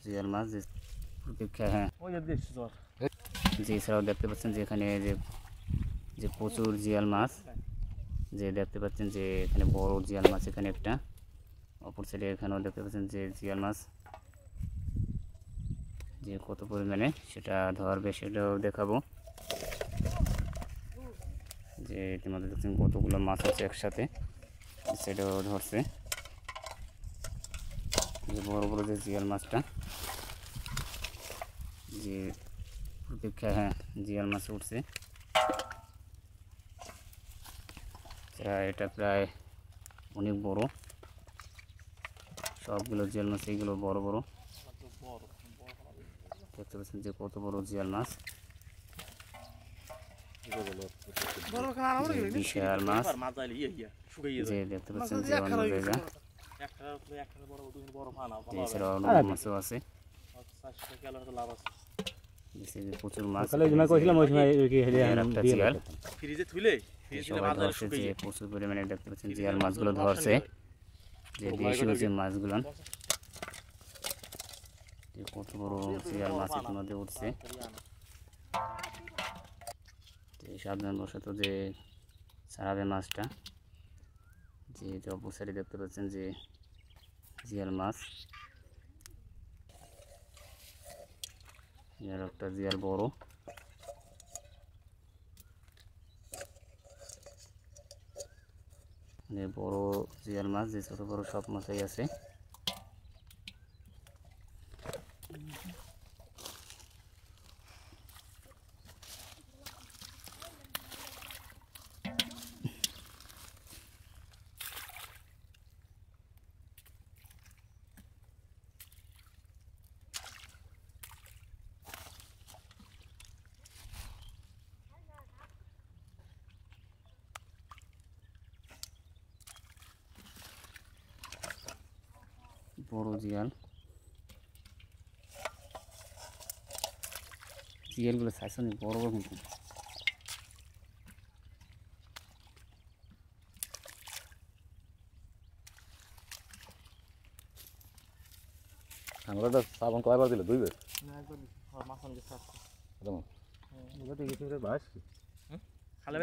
জিয়াল মাছ হ্যাঁ যে এছাড়াও দেখতে পাচ্ছেন যে এখানে যে প্রচুর জিয়াল মাছ যে দেখতে পাচ্ছেন যে এখানে বড় জিয়াল মাছ এখানে একটা অপর সাইডে এখানেও দেখতে পাচ্ছেন যে জিয়াল মাছ যে কত পরিমাণে সেটা ধরবে সেটাও দেখাবো যে ইতিমধ্যে দেখছেন কতগুলো মাছ আছে একসাথে সেটাও ধরছে যে বড় বড় যে জিয়াল মাছটা যে হ্যাঁ জিয়াল মাছ উঠছে এটা প্রায় অনেক বড় সবগুলো জিয়াল মাছ এইগুলো বড় বড় দেখতে পাচ্ছেন যে কত বড় জিয়াল মাছ বিশাল মাছ যে দেখতে পাচ্ছেন যে অন্য জায়গা এছাড়াও অন্য মাছও আছে প্রচুর মাছ প্রচুর পরিমাণে দেখতে পাচ্ছেন জিয়াল মাছগুলো ধরছে যে দেশি হচ্ছে মাছগুলো কত বড় জিয়াল মাছ ইতিমধ্যে উঠছে সাবধান বশত যে ছাড়াবে মাছটা যে অপর সাইডে দেখতে পাচ্ছেন যে জিয়াল মাছ একটা জিয়াল বড় বড় জিয়াল মাছ যে ছোট বড় সব মাছই আছে বড় জিয়ালগুলো সাইজ অনেক বড় বড় কিন্তু আমরা তো সাবান কয়বার দিলে দুইবার খালে